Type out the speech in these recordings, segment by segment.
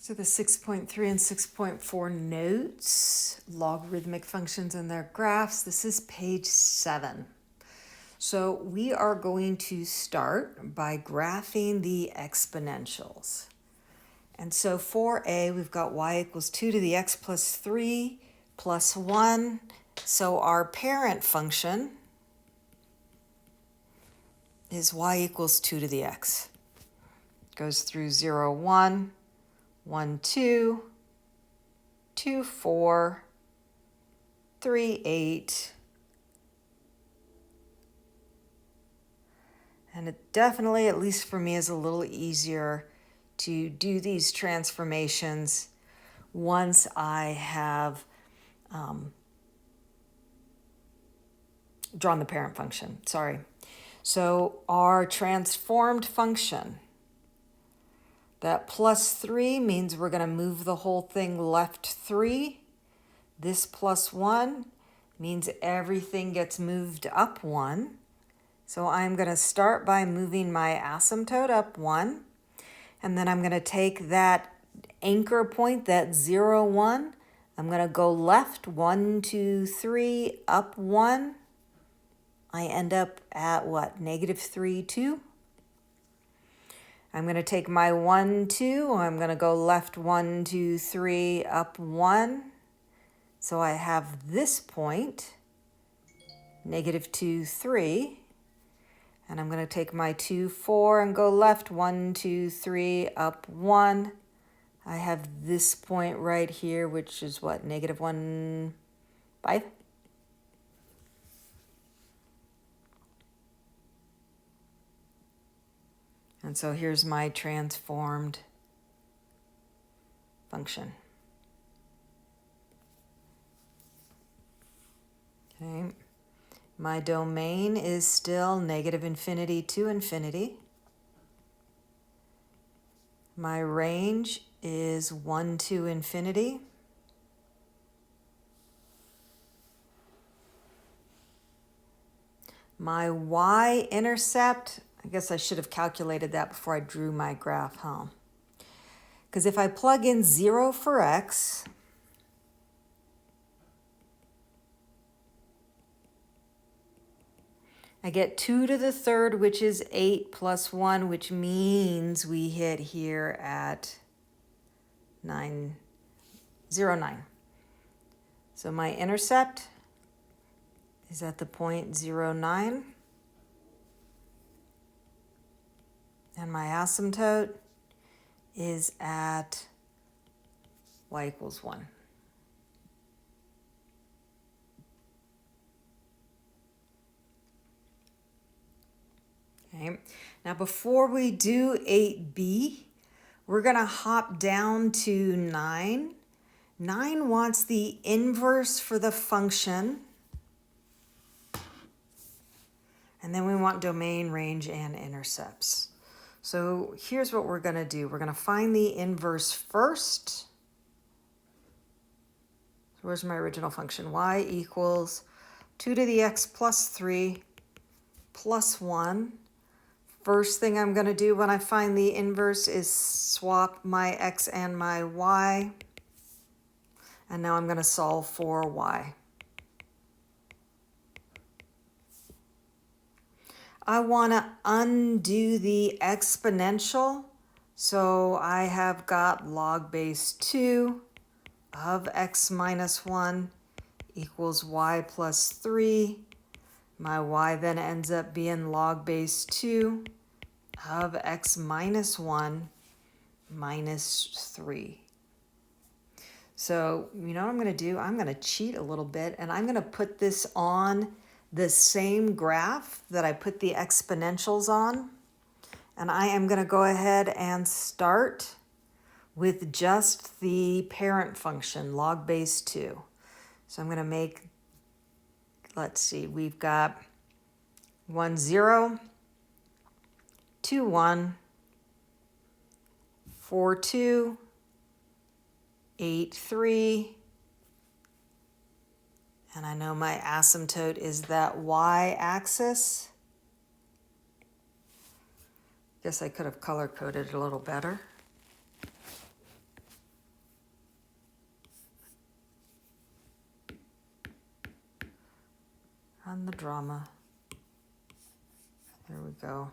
So the 6.3 and 6.4 notes, logarithmic functions and their graphs. This is page 7. So we are going to start by graphing the exponentials. And so for A, we've got y equals 2 to the x plus 3 plus 1. So our parent function is y equals 2 to the x. Goes through 0, 1. 1, 2, 2, 4, 3, 8. And it definitely, at least for me, is a little easier to do these transformations once I have drawn the parent function. Sorry. So our transformed function, that plus 3 means we're going to move the whole thing left 3. This plus 1 means everything gets moved up 1. So I'm going to start by moving my asymptote up 1. And then I'm going to take that anchor point, that 0, 1. I'm going to go left 1, 2, 3, up 1. I end up at what? -3, 2. I'm going to take my 1, 2. I'm going to go left 1, 2, 3, up 1. So I have this point, -2, 3. And I'm going to take my 2, 4 and go left 1, 2, 3, up 1. I have this point right here, which is what? -1, 5. And so here's my transformed function. Okay. My domain is still -infinity to infinity. My range is 1 to infinity. My y-intercept, I guess I should have calculated that before I drew my graph home. Because if I plug in 0 for x, I get 2 to the third, which is 8 plus 1, which means we hit here at 9, 0, 9. So my intercept is at the point 0, 9. And my asymptote is at y equals 1. Okay. Now before we do 8b, we're going to hop down to 9. 9 wants the inverse for the function. And then we want domain, range, and intercepts. So here's what we're going to do. We're going to find the inverse first. So where's my original function? Y equals 2 to the x plus 3 plus 1. First thing I'm going to do when I find the inverse is swap my x and my y. And now I'm going to solve for y. I want to undo the exponential. So I have got log base 2 of x minus 1 equals y plus 3. My y then ends up being log base 2 of x minus 1 minus 3. So, you know what I'm going to do? I'm going to cheat a little bit, and I'm going to put this on the same graph that I put the exponentials on. And I am going to go ahead and start with just the parent function, log base 2. So I'm going to make, let's see, we've got 1, 0, 2, 1, 4, 2, 8, 3, and I know my asymptote is that y-axis. Guess I could have color-coded it a little better. drama. There we go.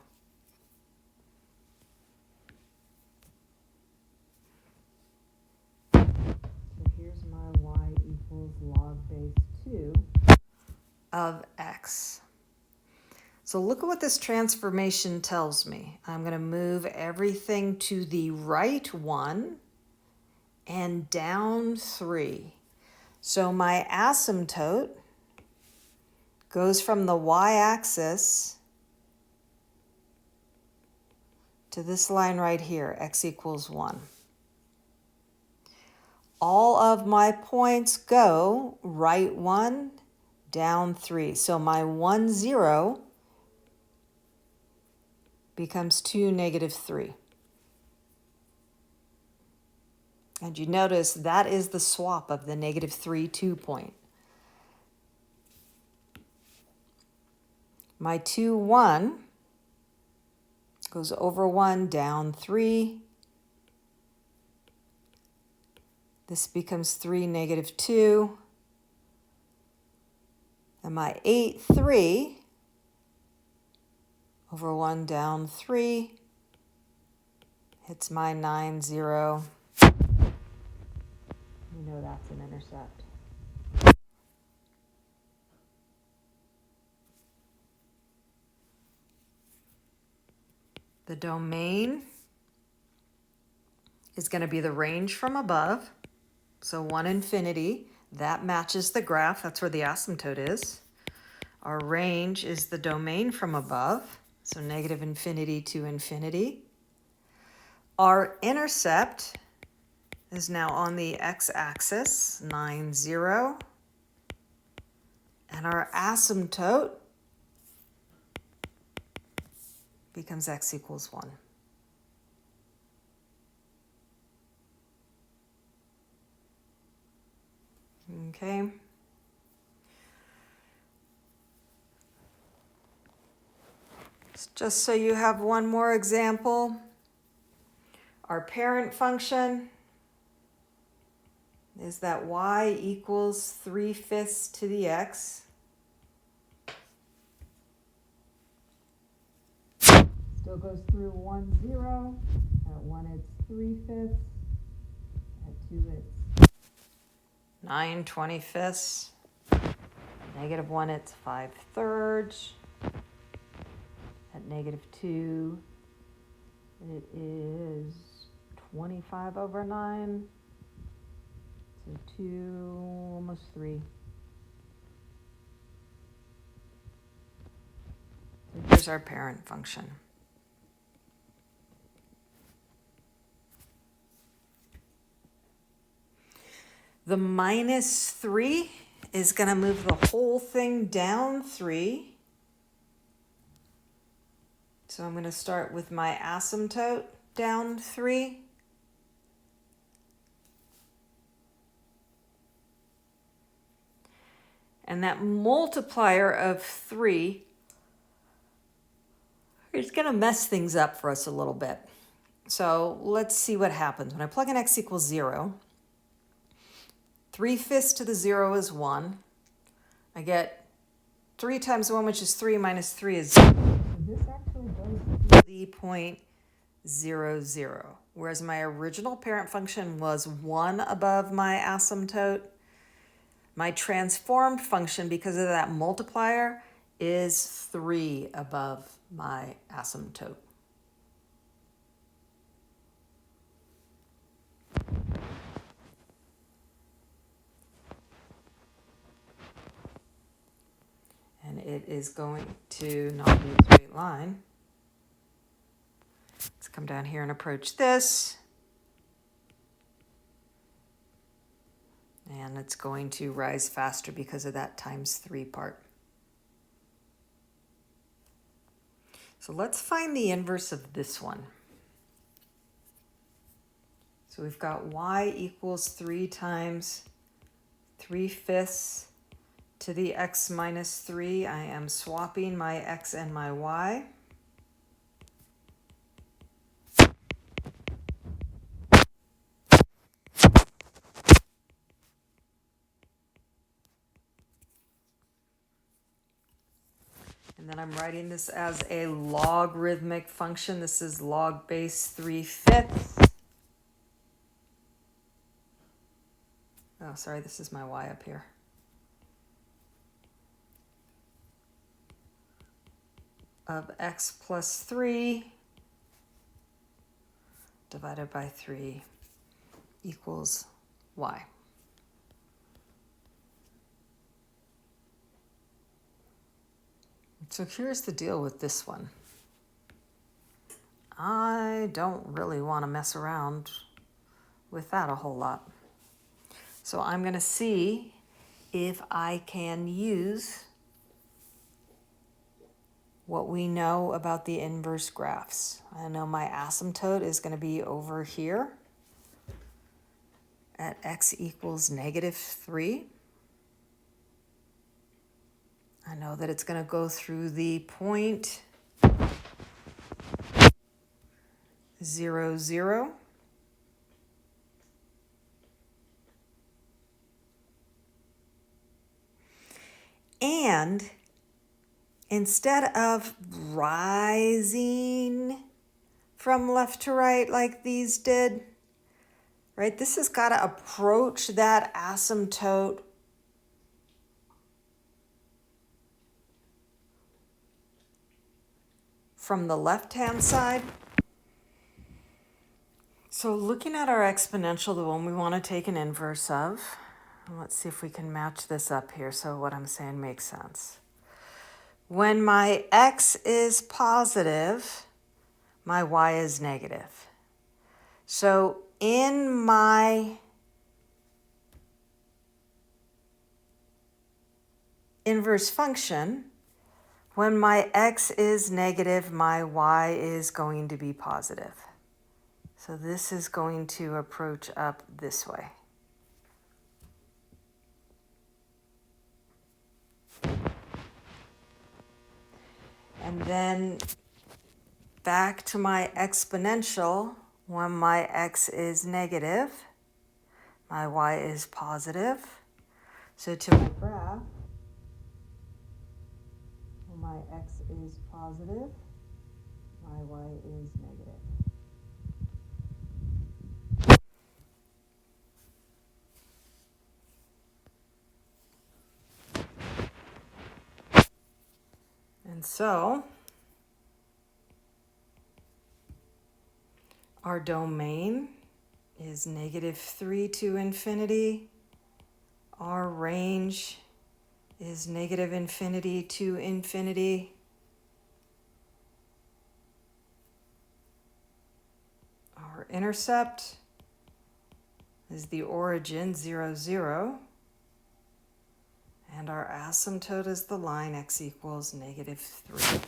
So here's my y equals log base 2 of x. So look at what this transformation tells me. I'm going to move everything to the right 1 and down 3. So my asymptote goes from the y-axis to this line right here, x equals 1. All of my points go right 1, down 3. So my 1, 0 becomes 2, negative 3. And you notice that is the swap of the negative 3, 2 point. My 2, 1 goes over 1, down 3. This becomes 3, negative 2. And my 8, 3 over 1, down 3. Hits my 9, 0. You know that's an intercept. The domain is going to be the range from above. So 1, infinity, that matches the graph. That's where the asymptote is. Our range is the domain from above. So negative infinity to infinity. Our intercept is now on the x-axis, 9, 0. And our asymptote becomes x equals 1. Okay. Just so you have one more example, our parent function is that y equals 3/5 to the x. Still goes through 1, 0. At 1 it's 3/5. At 2 it's 9 25ths. Negative 1 it's 5/3. At negative 2 it is 25 over 9. So 2, almost 3. So here's our parent function. The minus 3 is going to move the whole thing down 3. So I'm going to start with my asymptote down 3. And that multiplier of 3 is going to mess things up for us a little bit. So let's see what happens. When I plug in x equals 0, 3/5 to the 0 is 1. I get 3 times 1, which is 3, minus 3 is 0. So this actually goes to the point 0, 0. Whereas my original parent function was 1 above my asymptote. My transformed function, because of that multiplier, is 3 above my asymptote. And it is going to not be a straight line. Let's come down here and approach this. And it's going to rise faster because of that times 3 part. So let's find the inverse of this one. So we've got y equals 3 times 3/5 to the x minus 3. I am swapping my x and my y. And then I'm writing this as a logarithmic function. This is log base 3/5. Oh, sorry, this is my y up here. Of x plus 3 divided by 3 equals y. So here's the deal with this one. I don't really want to mess around with that a whole lot. So I'm going to see if I can use what we know about the inverse graphs. I know my asymptote is going to be over here at x equals -3. I know that it's going to go through the point 0, 0. And instead of rising from left to right like these did, right, this has got to approach that asymptote from the left-hand side. So looking at our exponential, the one we want to take an inverse of, and let's see if we can match this up here so what I'm saying makes sense. When my x is positive, my y is negative. So in my inverse function, when my x is negative, my y is going to be positive. So this is going to approach up this way. And then back to my exponential, when my x is negative, my y is positive. So to my graph, when my x is positive, my y is negative. And so our domain is -3 to infinity. Our range is -infinity to infinity. Our intercept is the origin 0, 0. And our asymptote is the line x equals -3.